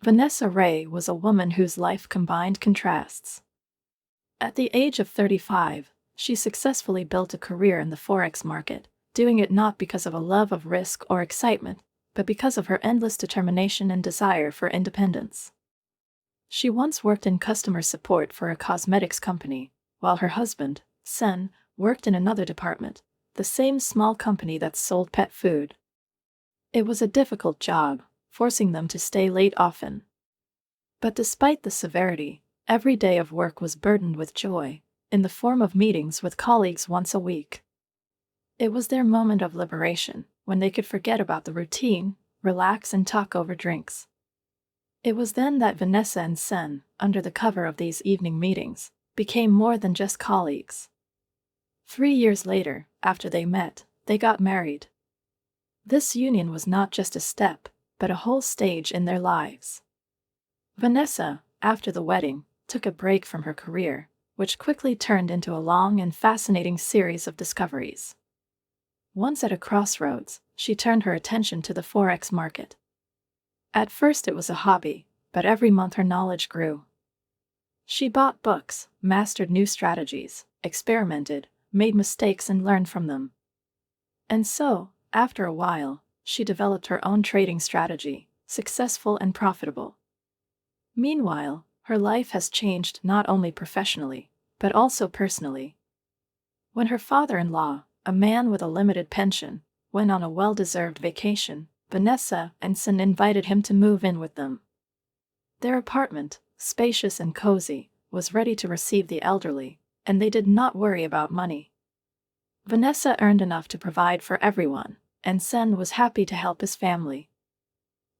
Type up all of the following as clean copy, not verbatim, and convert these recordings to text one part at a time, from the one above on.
Vanessa Ray was a woman whose life combined contrasts. At the age of 35, she successfully built a career in the Forex market, doing it not because of a love of risk or excitement, but because of her endless determination and desire for independence. She once worked in customer support for a cosmetics company, while her husband, Sen, worked in another department, the same small company that sold pet food. It was a difficult job, forcing them to stay late often. But despite the severity, every day of work was burdened with joy, in the form of meetings with colleagues once a week. It was their moment of liberation, when they could forget about the routine, relax and talk over drinks. It was then that Vanessa and Sen, under the cover of these evening meetings, became more than just colleagues. 3 years later, after they met, they got married. This union was not just a step, but a whole stage in their lives. Vanessa, after the wedding, took a break from her career, which quickly turned into a long and fascinating series of discoveries. Once at a crossroads, she turned her attention to the Forex market. At first it was a hobby, but every month her knowledge grew. She bought books, mastered new strategies, experimented, made mistakes and learned from them. And so, after a while, she developed her own trading strategy, successful and profitable. Meanwhile, her life has changed not only professionally, but also personally. When her father-in-law, a man with a limited pension, went on a well-deserved vacation, Vanessa and Sen invited him to move in with them. Their apartment, spacious and cozy, was ready to receive the elderly, and they did not worry about money. Vanessa earned enough to provide for everyone, and Sen was happy to help his family.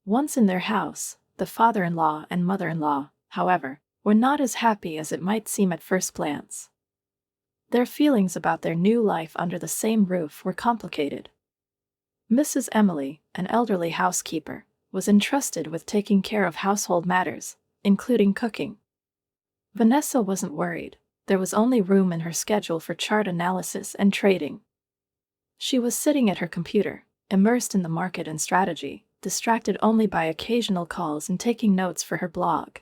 Once in their house, the father-in-law and mother-in-law, however, were not as happy as it might seem at first glance. Their feelings about their new life under the same roof were complicated. Mrs. Emily, an elderly housekeeper, was entrusted with taking care of household matters, including cooking. Vanessa wasn't worried. There was only room in her schedule for chart analysis and trading. She was sitting at her computer, immersed in the market and strategy, distracted only by occasional calls and taking notes for her blog.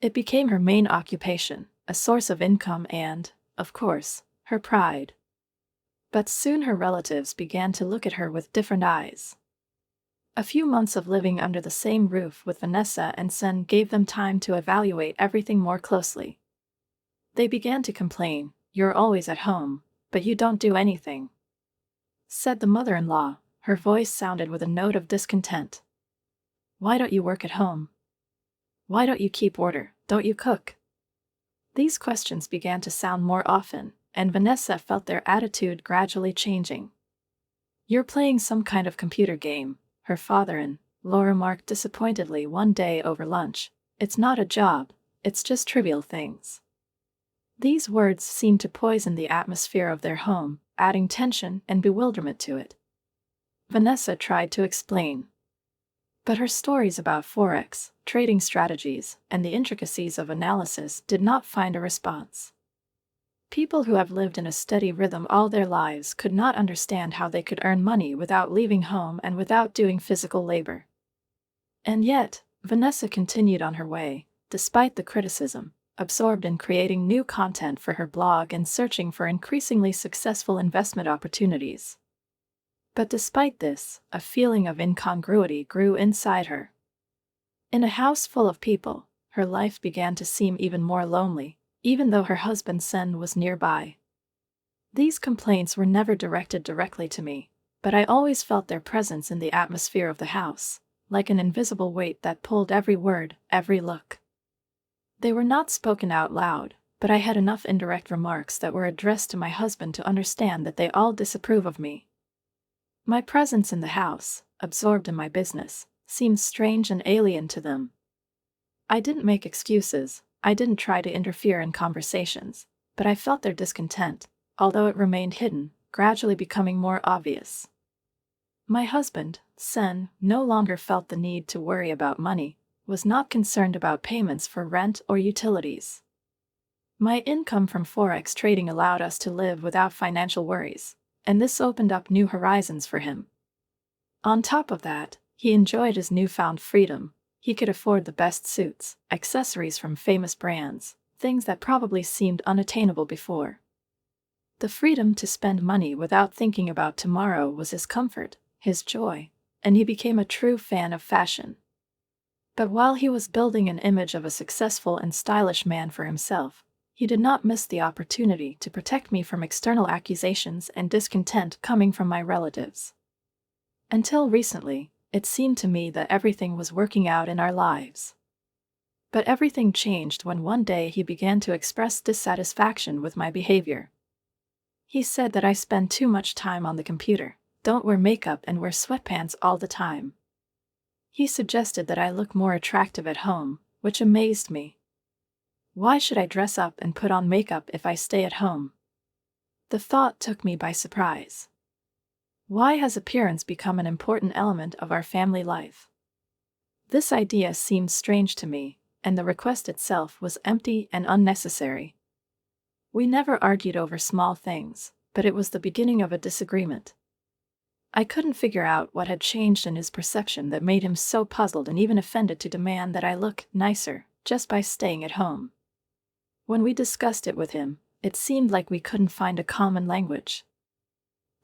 It became her main occupation, a source of income and, of course, her pride. But soon her relatives began to look at her with different eyes. A few months of living under the same roof with Vanessa and Sen gave them time to evaluate everything more closely. They began to complain, "You're always at home, but you don't do anything," said the mother-in-law. Her voice sounded with a note of discontent. "Why don't you work at home? Why don't you keep order? Don't you cook?" These questions began to sound more often, and Vanessa felt their attitude gradually changing. "You're playing some kind of computer game," her father-in-law remarked disappointedly one day over lunch. "It's not a job, it's just trivial things." These words seemed to poison the atmosphere of their home, adding tension and bewilderment to it. Vanessa tried to explain. But her stories about Forex, trading strategies, and the intricacies of analysis did not find a response. People who have lived in a steady rhythm all their lives could not understand how they could earn money without leaving home and without doing physical labor. And yet, Vanessa continued on her way, despite the criticism, absorbed in creating new content for her blog and searching for increasingly successful investment opportunities. But despite this, a feeling of incongruity grew inside her. In a house full of people, her life began to seem even more lonely, even though her husband Sen was nearby. These complaints were never directed directly to me, but I always felt their presence in the atmosphere of the house, like an invisible weight that pulled every word, every look. They were not spoken out loud, but I had enough indirect remarks that were addressed to my husband to understand that they all disapprove of me. My presence in the house, absorbed in my business, seemed strange and alien to them. I didn't make excuses, I didn't try to interfere in conversations, but I felt their discontent, although it remained hidden, gradually becoming more obvious. My husband, Sen, no longer felt the need to worry about money, was not concerned about payments for rent or utilities. My income from Forex trading allowed us to live without financial worries, and this opened up new horizons for him. On top of that, he enjoyed his newfound freedom, He could afford the best suits, accessories from famous brands, things that probably seemed unattainable before. The freedom to spend money without thinking about tomorrow was his comfort, his joy, and he became a true fan of fashion. But while he was building an image of a successful and stylish man for himself, he did not miss the opportunity to protect me from external accusations and discontent coming from my relatives. Until recently, it seemed to me that everything was working out in our lives. But everything changed when one day he began to express dissatisfaction with my behavior. He said that I spend too much time on the computer, don't wear makeup and wear sweatpants all the time. He suggested that I look more attractive at home, which amazed me. Why should I dress up and put on makeup if I stay at home? The thought took me by surprise. Why has appearance become an important element of our family life? This idea seemed strange to me, and the request itself was empty and unnecessary. We never argued over small things, but it was the beginning of a disagreement. I couldn't figure out what had changed in his perception that made him so puzzled and even offended to demand that I look nicer just by staying at home. When we discussed it with him, it seemed like we couldn't find a common language.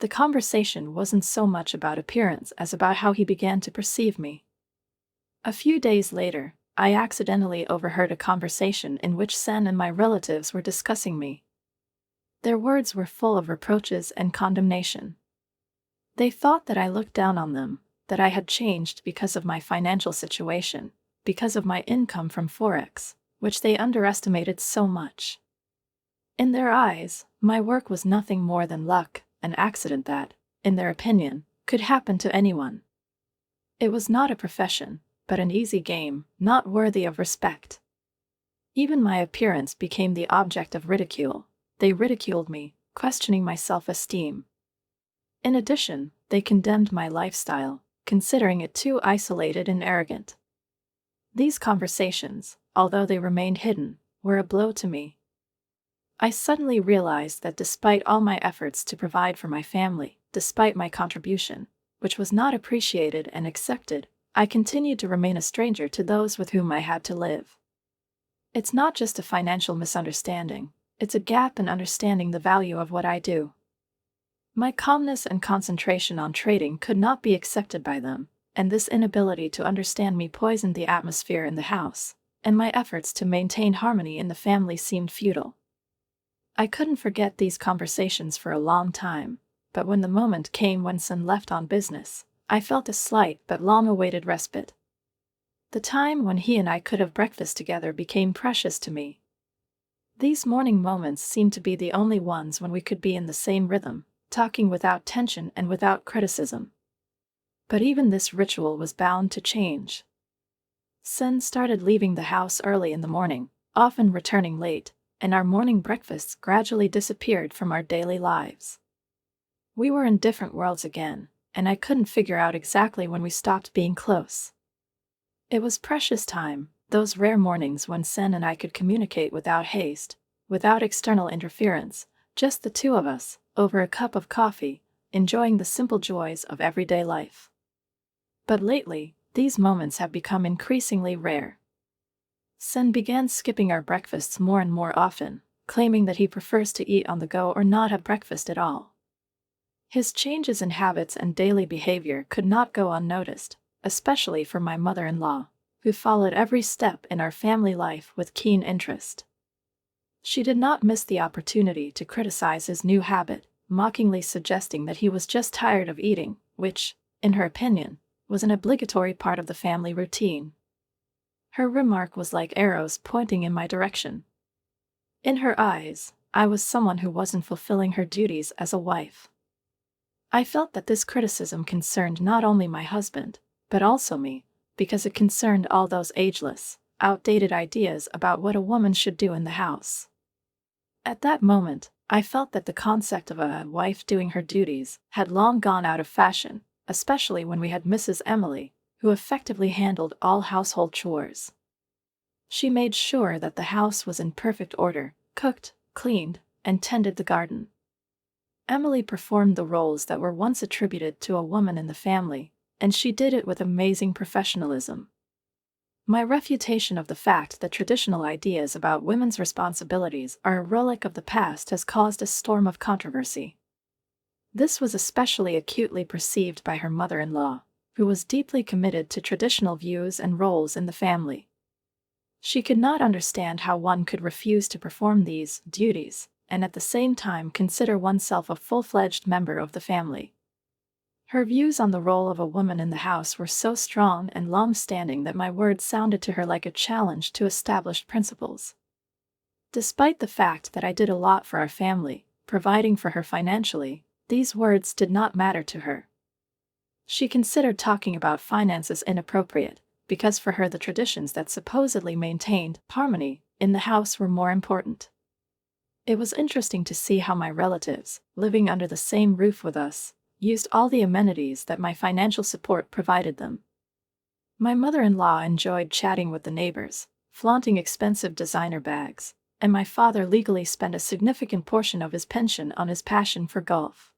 The conversation wasn't so much about appearance as about how he began to perceive me. A few days later, I accidentally overheard a conversation in which Sen and my relatives were discussing me. Their words were full of reproaches and condemnation. They thought that I looked down on them, that I had changed because of my financial situation, because of my income from Forex, which they underestimated so much. In their eyes, my work was nothing more than luck, an accident that, in their opinion, could happen to anyone. It was not a profession, but an easy game, not worthy of respect. Even my appearance became the object of ridicule. They ridiculed me, questioning my self-esteem. In addition, they condemned my lifestyle, considering it too isolated and arrogant. These conversations, although they remained hidden, were a blow to me. I suddenly realized that despite all my efforts to provide for my family, despite my contribution, which was not appreciated and accepted, I continued to remain a stranger to those with whom I had to live. It's not just a financial misunderstanding, it's a gap in understanding the value of what I do. My calmness and concentration on trading could not be accepted by them, and this inability to understand me poisoned the atmosphere in the house, and my efforts to maintain harmony in the family seemed futile. I couldn't forget these conversations for a long time, but when the moment came when Sen left on business, I felt a slight but long-awaited respite. The time when he and I could have breakfast together became precious to me. These morning moments seemed to be the only ones when we could be in the same rhythm, talking without tension and without criticism. But even this ritual was bound to change. Sen started leaving the house early in the morning, often returning late, and our morning breakfasts gradually disappeared from our daily lives. We were in different worlds again, and I couldn't figure out exactly when we stopped being close. It was precious time, those rare mornings when Sen and I could communicate without haste, without external interference, just the two of us, over a cup of coffee, enjoying the simple joys of everyday life. But lately, these moments have become increasingly rare. Sen began skipping our breakfasts more and more often, claiming that he prefers to eat on the go or not have breakfast at all. His changes in habits and daily behavior could not go unnoticed, especially for my mother-in-law, who followed every step in our family life with keen interest. She did not miss the opportunity to criticize his new habit, mockingly suggesting that he was just tired of eating, which, in her opinion, was an obligatory part of the family routine. Her remark was like arrows pointing in my direction. In her eyes, I was someone who wasn't fulfilling her duties as a wife. I felt that this criticism concerned not only my husband, but also me, because it concerned all those ageless, outdated ideas about what a woman should do in the house. At that moment, I felt that the concept of a wife doing her duties had long gone out of fashion, especially when we had Mrs. Emily, who effectively handled all household chores. She made sure that the house was in perfect order, cooked, cleaned, and tended the garden. Emily performed the roles that were once attributed to a woman in the family, and she did it with amazing professionalism. My refutation of the fact that traditional ideas about women's responsibilities are a relic of the past has caused a storm of controversy. This was especially acutely perceived by her mother-in-law, who was deeply committed to traditional views and roles in the family. She could not understand how one could refuse to perform these duties and at the same time consider oneself a full-fledged member of the family. Her views on the role of a woman in the house were so strong and long-standing that my words sounded to her like a challenge to established principles. Despite the fact that I did a lot for our family, providing for her financially, these words did not matter to her. She considered talking about finances inappropriate, because for her the traditions that supposedly maintained harmony in the house were more important. It was interesting to see how my relatives, living under the same roof with us, used all the amenities that my financial support provided them. My mother-in-law enjoyed chatting with the neighbors, flaunting expensive designer bags, and my father legally spent a significant portion of his pension on his passion for golf.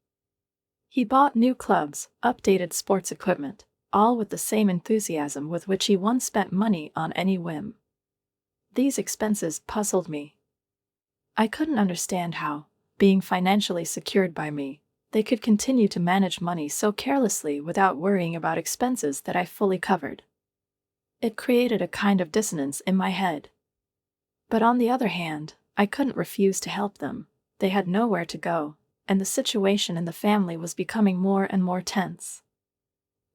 He bought new clubs, updated sports equipment, all with the same enthusiasm with which he once spent money on any whim. These expenses puzzled me. I couldn't understand how, being financially secured by me, they could continue to manage money so carelessly without worrying about expenses that I fully covered. It created a kind of dissonance in my head. But on the other hand, I couldn't refuse to help them. They had nowhere to go, and the situation in the family was becoming more and more tense.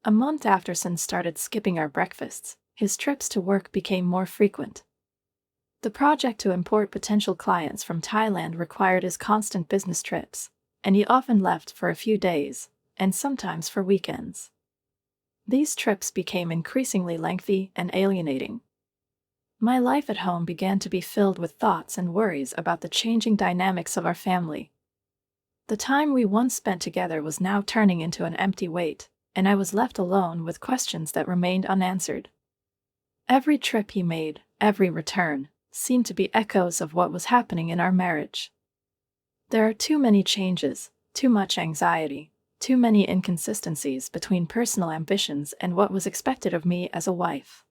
A month after Sin started skipping our breakfasts, his trips to work became more frequent. The project to import potential clients from Thailand required his constant business trips, and he often left for a few days, and sometimes for weekends. These trips became increasingly lengthy and alienating. My life at home began to be filled with thoughts and worries about the changing dynamics of our family. The time we once spent together was now turning into an empty wait, and I was left alone with questions that remained unanswered. Every trip he made, every return, seemed to be echoes of what was happening in our marriage. There are too many changes, too much anxiety, too many inconsistencies between personal ambitions and what was expected of me as a wife.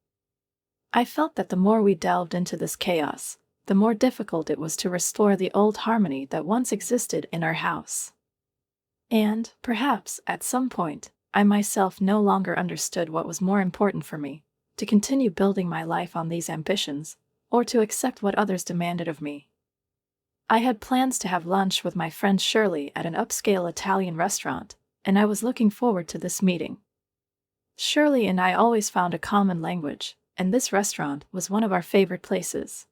I felt that the more we delved into this chaos, the more difficult it was to restore the old harmony that once existed in our house. And, perhaps, at some point, I myself no longer understood what was more important for me, to continue building my life on these ambitions, or to accept what others demanded of me. I had plans to have lunch with my friend Shirley at an upscale Italian restaurant, and I was looking forward to this meeting. Shirley and I always found a common language, and this restaurant was one of our favorite places.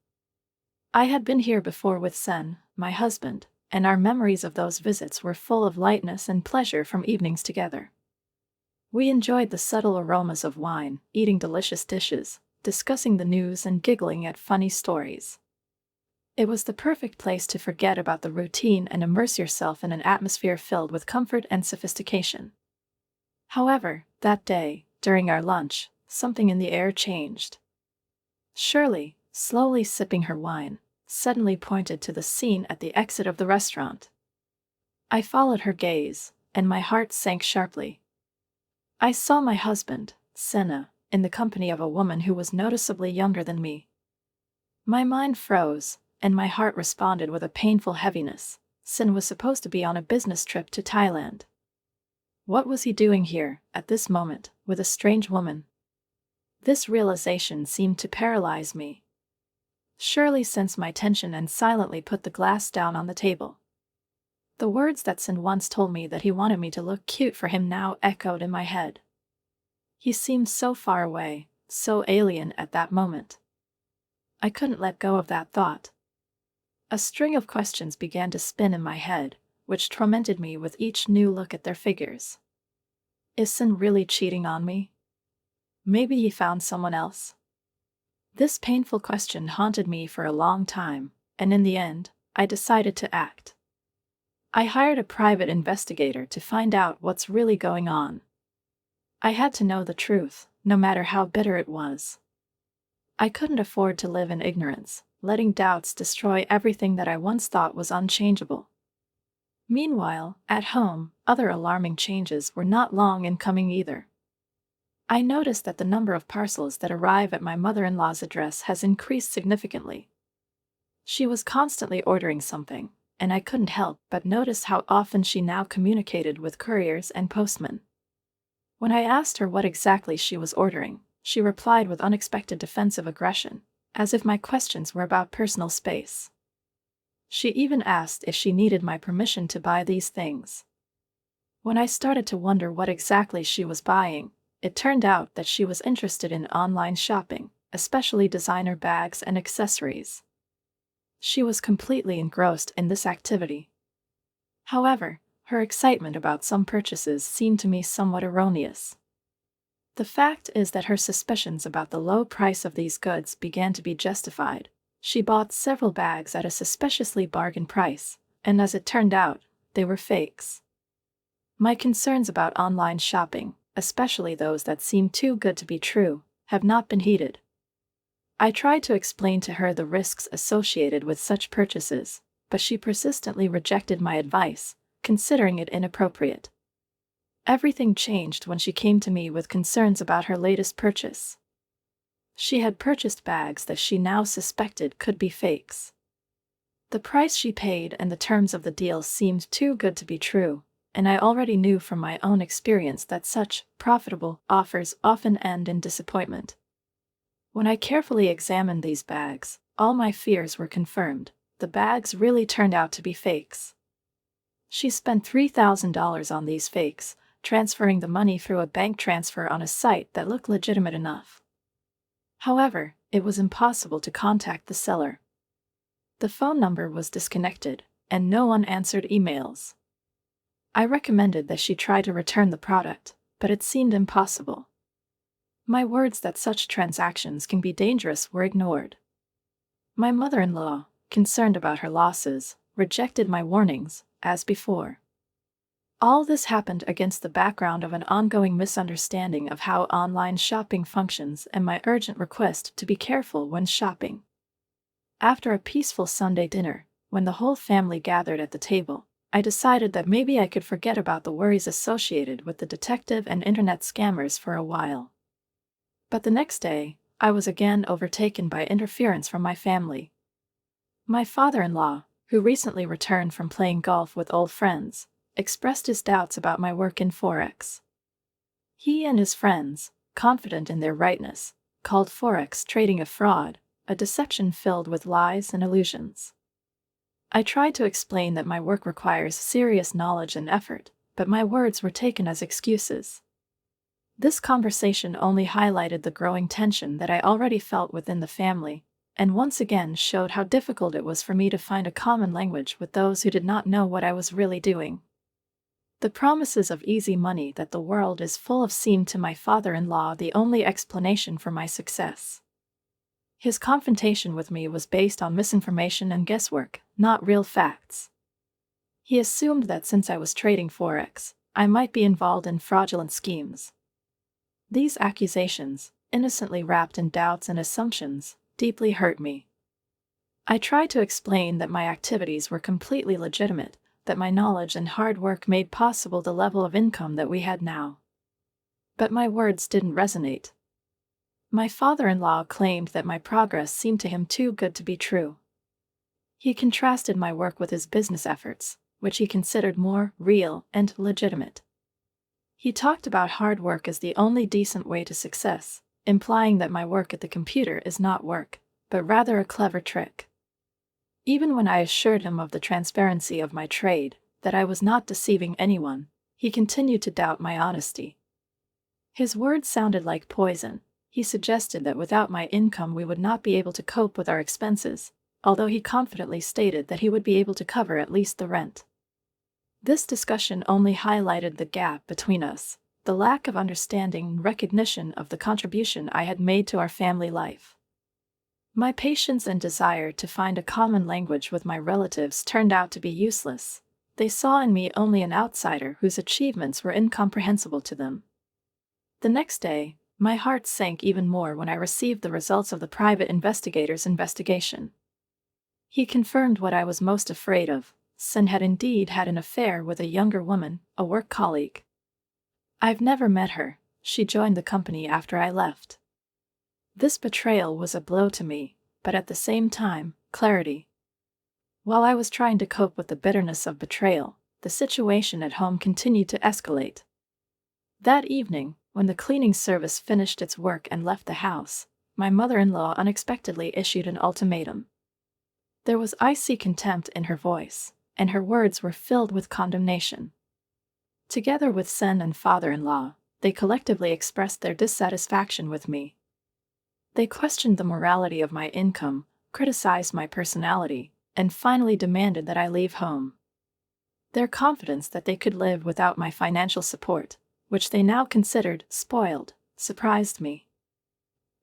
I had been here before with Sen, my husband, and our memories of those visits were full of lightness and pleasure from evenings together. We enjoyed the subtle aromas of wine, eating delicious dishes, discussing the news and giggling at funny stories. It was the perfect place to forget about the routine and immerse yourself in an atmosphere filled with comfort and sophistication. However, that day, during our lunch, something in the air changed. Shirley, slowly sipping her wine, suddenly pointed to the scene at the exit of the restaurant. I followed her gaze, and my heart sank sharply. I saw my husband, Senna, in the company of a woman who was noticeably younger than me. My mind froze, and my heart responded with a painful heaviness. Sin was supposed to be on a business trip to Thailand. What was he doing here, at this moment, with a strange woman? This realization seemed to paralyze me. Shirley sensed my tension and silently put the glass down on the table. The words that Sin once told me that he wanted me to look cute for him now echoed in my head. He seemed so far away, so alien at that moment. I couldn't let go of that thought. A string of questions began to spin in my head, which tormented me with each new look at their figures. Is Sin really cheating on me? Maybe he found someone else. This painful question haunted me for a long time, and in the end, I decided to act. I hired a private investigator to find out what's really going on. I had to know the truth, no matter how bitter it was. I couldn't afford to live in ignorance, letting doubts destroy everything that I once thought was unchangeable. Meanwhile, at home, other alarming changes were not long in coming either. I noticed that the number of parcels that arrive at my mother-in-law's address has increased significantly. She was constantly ordering something, and I couldn't help but notice how often she now communicated with couriers and postmen. When I asked her what exactly she was ordering, she replied with unexpected defensive aggression, as if my questions were about personal space. She even asked if she needed my permission to buy these things. When I started to wonder what exactly she was buying, it turned out that she was interested in online shopping, especially designer bags and accessories. She was completely engrossed in this activity. However, her excitement about some purchases seemed to me somewhat erroneous. The fact is that her suspicions about the low price of these goods began to be justified. She bought several bags at a suspiciously bargain price, and as it turned out, they were fakes. My concerns about online shopping, especially those that seem too good to be true, have not been heeded. I tried to explain to her the risks associated with such purchases, but she persistently rejected my advice, considering it inappropriate. Everything changed when she came to me with concerns about her latest purchase. She had purchased bags that she now suspected could be fakes. The price she paid and the terms of the deal seemed too good to be true, and I already knew from my own experience that such profitable offers often end in disappointment. When I carefully examined these bags, all my fears were confirmed. The bags really turned out to be fakes. She spent $3,000 on these fakes, transferring the money through a bank transfer on a site that looked legitimate enough. However, it was impossible to contact the seller. The phone number was disconnected, and no one answered emails. I recommended that she try to return the product, but it seemed impossible. My words that such transactions can be dangerous were ignored. My mother-in-law, concerned about her losses, rejected my warnings, as before. All this happened against the background of an ongoing misunderstanding of how online shopping functions and my urgent request to be careful when shopping. After a peaceful Sunday dinner, when the whole family gathered at the table, I decided that maybe I could forget about the worries associated with the detective and internet scammers for a while. But the next day, I was again overtaken by interference from my family. My father-in-law, who recently returned from playing golf with old friends, expressed his doubts about my work in Forex. He and his friends, confident in their rightness, called Forex trading a fraud, a deception filled with lies and illusions. I tried to explain that my work requires serious knowledge and effort, but my words were taken as excuses. This conversation only highlighted the growing tension that I already felt within the family, and once again showed how difficult it was for me to find a common language with those who did not know what I was really doing. The promises of easy money that the world is full of seemed to my father-in-law the only explanation for my success. His confrontation with me was based on misinformation and guesswork, not real facts. He assumed that since I was trading Forex, I might be involved in fraudulent schemes. These accusations, innocently wrapped in doubts and assumptions, deeply hurt me. I tried to explain that my activities were completely legitimate, that my knowledge and hard work made possible the level of income that we had now. But my words didn't resonate. My father-in-law claimed that my progress seemed to him too good to be true. He contrasted my work with his business efforts, which he considered more real and legitimate. He talked about hard work as the only decent way to success, implying that my work at the computer is not work, but rather a clever trick. Even when I assured him of the transparency of my trade, that I was not deceiving anyone, he continued to doubt my honesty. His words sounded like poison. He suggested that without my income we would not be able to cope with our expenses, although he confidently stated that he would be able to cover at least the rent. This discussion only highlighted the gap between us, the lack of understanding and recognition of the contribution I had made to our family life. My patience and desire to find a common language with my relatives turned out to be useless. They saw in me only an outsider whose achievements were incomprehensible to them. The next day, my heart sank even more when I received the results of the private investigator's investigation. He confirmed what I was most afraid of. Sen had indeed had an affair with a younger woman, a work colleague. I've never met her. she joined the company after I left. This betrayal was a blow to me, but at the same time, clarity. While I was trying to cope with the bitterness of betrayal, the situation at home continued to escalate. That evening, when the cleaning service finished its work and left the house, my mother-in-law unexpectedly issued an ultimatum. There was icy contempt in her voice, and her words were filled with condemnation. Together with son and father-in-law, they collectively expressed their dissatisfaction with me. They questioned the morality of my income, criticized my personality, and finally demanded that I leave home. Their confidence that they could live without my financial support, which they now considered spoiled, surprised me.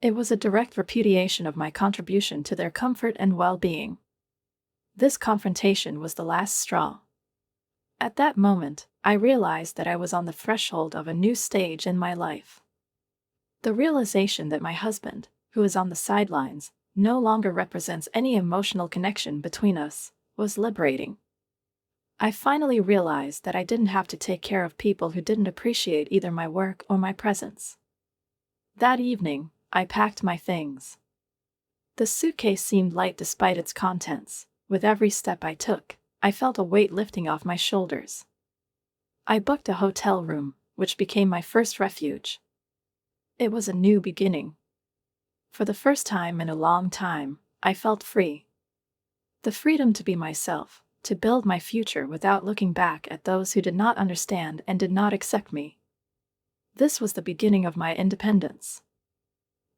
It was a direct repudiation of my contribution to their comfort and well-being. This confrontation was the last straw. At that moment, I realized that I was on the threshold of a new stage in my life. The realization that my husband, who is on the sidelines, no longer represents any emotional connection between us, was liberating. I finally realized that I didn't have to take care of people who didn't appreciate either my work or my presence. That evening, I packed my things. The suitcase seemed light despite its contents. With every step I took, I felt a weight lifting off my shoulders. I booked a hotel room, which became my first refuge. It was a new beginning. For the first time in a long time, I felt free. The freedom to be myself, to build my future without looking back at those who did not understand and did not accept me. This was the beginning of my independence.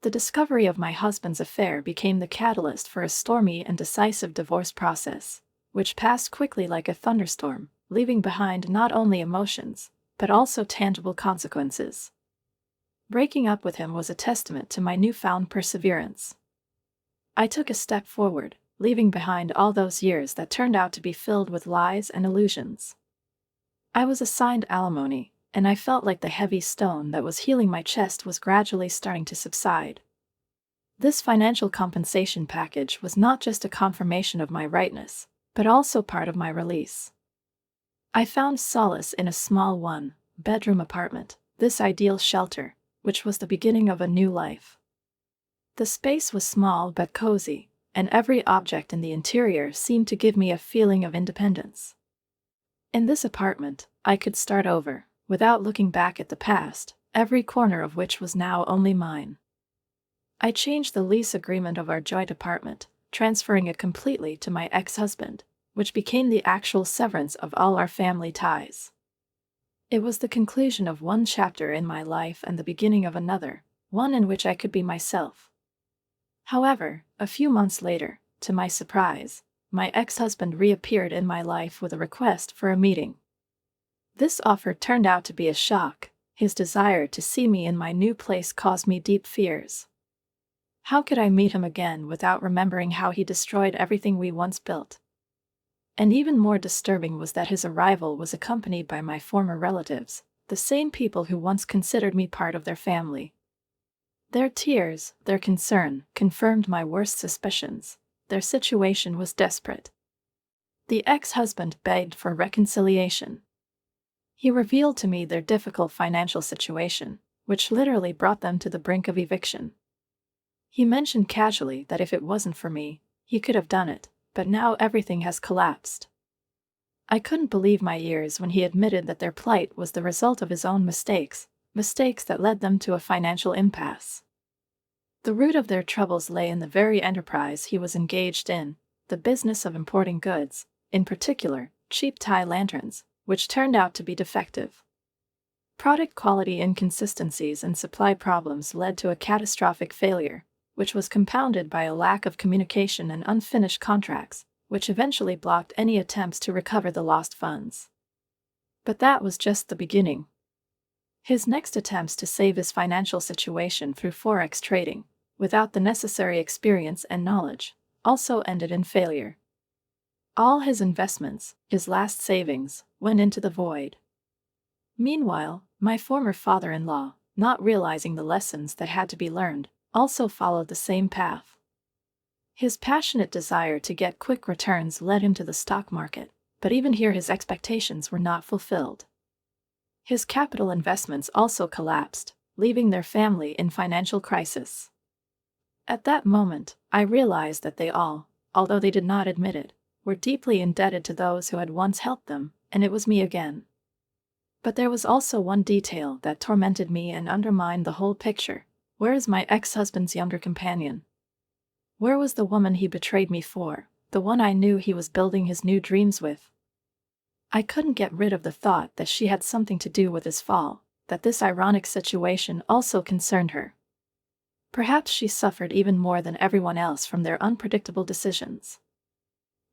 The discovery of my husband's affair became the catalyst for a stormy and decisive divorce process, which passed quickly like a thunderstorm, leaving behind not only emotions, but also tangible consequences. Breaking up with him was a testament to my newfound perseverance. I took a step forward, leaving behind all those years that turned out to be filled with lies and illusions. I was assigned alimony, and I felt like the heavy stone that was healing my chest was gradually starting to subside. This financial compensation package was not just a confirmation of my rightness, but also part of my release. I found solace in a small one-bedroom apartment, this ideal shelter, which was the beginning of a new life. The space was small but cozy, and every object in the interior seemed to give me a feeling of independence. In this apartment, I could start over, without looking back at the past, every corner of which was now only mine. I changed the lease agreement of our joint apartment, transferring it completely to my ex-husband, which became the actual severance of all our family ties. It was the conclusion of one chapter in my life and the beginning of another, one in which I could be myself. However, a few months later, to my surprise, my ex-husband reappeared in my life with a request for a meeting. This offer turned out to be a shock. His desire to see me in my new place caused me deep fears. How could I meet him again without remembering how he destroyed everything we once built? And even more disturbing was that his arrival was accompanied by my former relatives, the same people who once considered me part of their family. Their tears, their concern, confirmed my worst suspicions. Their situation was desperate. The ex-husband begged for reconciliation. He revealed to me their difficult financial situation, which literally brought them to the brink of eviction. He mentioned casually that if it wasn't for me, he could have done it, but now everything has collapsed. I couldn't believe my ears when he admitted that their plight was the result of his own mistakes that led them to a financial impasse. The root of their troubles lay in the very enterprise he was engaged in, the business of importing goods, in particular, cheap Thai lanterns, which turned out to be defective. Product quality inconsistencies and supply problems led to a catastrophic failure, which was compounded by a lack of communication and unfinished contracts, which eventually blocked any attempts to recover the lost funds. But that was just the beginning. His next attempts to save his financial situation through forex trading, without the necessary experience and knowledge, also ended in failure. All his investments, his last savings, went into the void. Meanwhile, my former father-in-law, not realizing the lessons that had to be learned, also followed the same path. His passionate desire to get quick returns led him to the stock market, but even here his expectations were not fulfilled. His capital investments also collapsed, leaving their family in financial crisis. At that moment, I realized that they all, although they did not admit it, were deeply indebted to those who had once helped them, and it was me again. But there was also one detail that tormented me and undermined the whole picture. Where is my ex-husband's younger companion? Where was the woman he betrayed me for, the one I knew he was building his new dreams with? I couldn't get rid of the thought that she had something to do with his fall, that this ironic situation also concerned her. Perhaps she suffered even more than everyone else from their unpredictable decisions.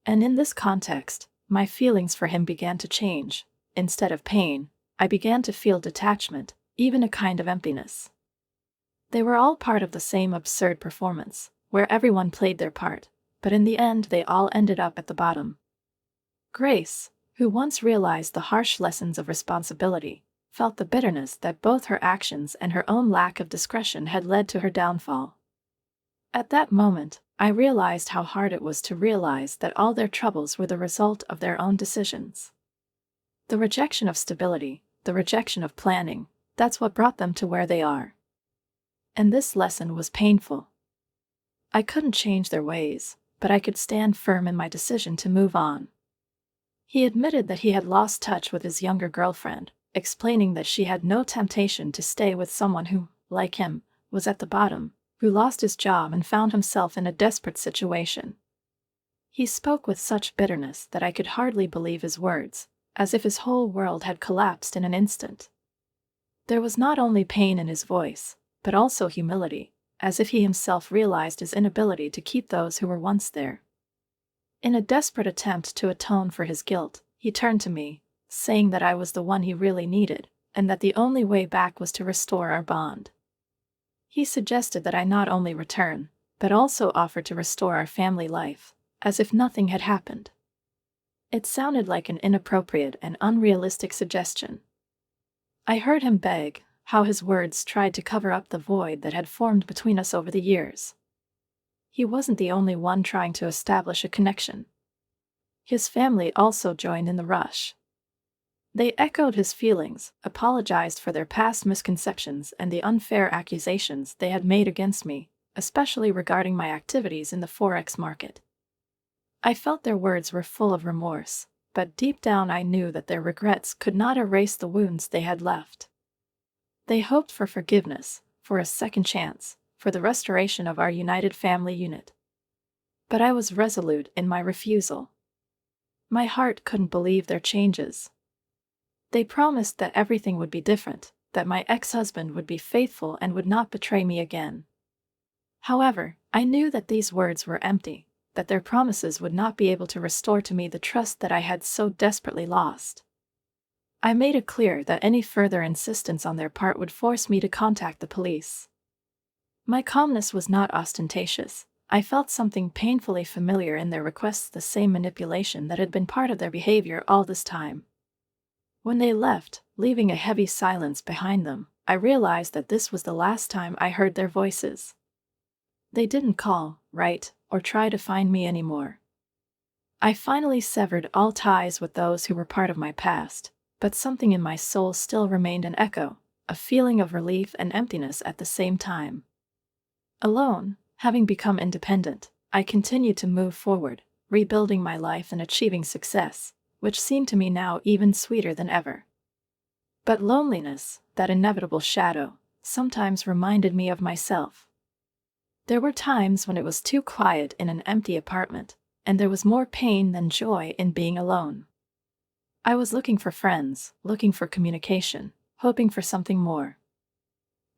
And in this context, my feelings for him began to change. Instead of pain, I began to feel detachment, even a kind of emptiness. They were all part of the same absurd performance, where everyone played their part, but in the end they all ended up at the bottom. Grace, who once realized the harsh lessons of responsibility, felt the bitterness that both her actions and her own lack of discretion had led to her downfall. At that moment, I realized how hard it was to realize that all their troubles were the result of their own decisions. The rejection of stability, the rejection of planning, that's what brought them to where they are. And this lesson was painful. I couldn't change their ways, but I could stand firm in my decision to move on. He admitted that he had lost touch with his younger girlfriend, explaining that she had no temptation to stay with someone who, like him, was at the bottom, who lost his job and found himself in a desperate situation. He spoke with such bitterness that I could hardly believe his words, as if his whole world had collapsed in an instant. There was not only pain in his voice, but also humility, as if he himself realized his inability to keep those who were once there. In a desperate attempt to atone for his guilt, he turned to me, saying that I was the one he really needed, and that the only way back was to restore our bond. He suggested that I not only return, but also offer to restore our family life, as if nothing had happened. It sounded like an inappropriate and unrealistic suggestion. I heard him beg, how his words tried to cover up the void that had formed between us over the years. He wasn't the only one trying to establish a connection. His family also joined in the rush. They echoed his feelings, apologized for their past misconceptions and the unfair accusations they had made against me, especially regarding my activities in the Forex market. I felt their words were full of remorse, but deep down I knew that their regrets could not erase the wounds they had left. They hoped for forgiveness, for a second chance, for the restoration of our united family unit. But I was resolute in my refusal. My heart couldn't believe their changes. They promised that everything would be different, that my ex-husband would be faithful and would not betray me again. However, I knew that these words were empty, that their promises would not be able to restore to me the trust that I had so desperately lost. I made it clear that any further insistence on their part would force me to contact the police. My calmness was not ostentatious. I felt something painfully familiar in their requests, the same manipulation that had been part of their behavior all this time. When they left, leaving a heavy silence behind them, I realized that this was the last time I heard their voices. They didn't call, write, or try to find me anymore. I finally severed all ties with those who were part of my past, but something in my soul still remained an echo, a feeling of relief and emptiness at the same time. Alone, having become independent, I continued to move forward, rebuilding my life and achieving success, which seemed to me now even sweeter than ever. But loneliness, that inevitable shadow, sometimes reminded me of myself. There were times when it was too quiet in an empty apartment, and there was more pain than joy in being alone. I was looking for friends, looking for communication, hoping for something more.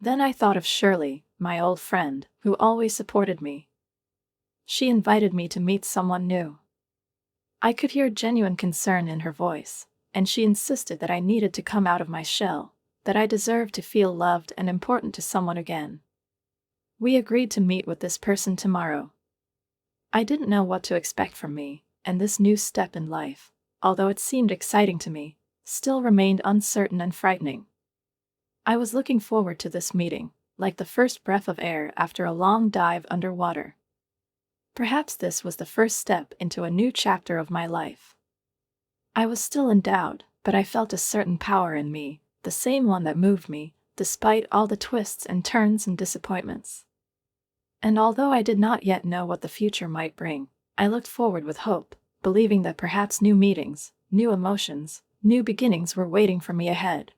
Then I thought of Shirley, my old friend, who always supported me. She invited me to meet someone new. I could hear genuine concern in her voice, and she insisted that I needed to come out of my shell, that I deserved to feel loved and important to someone again. We agreed to meet with this person tomorrow. I didn't know what to expect from me, and this new step in life, although it seemed exciting to me, still remained uncertain and frightening. I was looking forward to this meeting, like the first breath of air after a long dive underwater. Perhaps this was the first step into a new chapter of my life. I was still in doubt, but I felt a certain power in me, the same one that moved me, despite all the twists and turns and disappointments. And although I did not yet know what the future might bring, I looked forward with hope, believing that perhaps new meetings, new emotions, new beginnings were waiting for me ahead.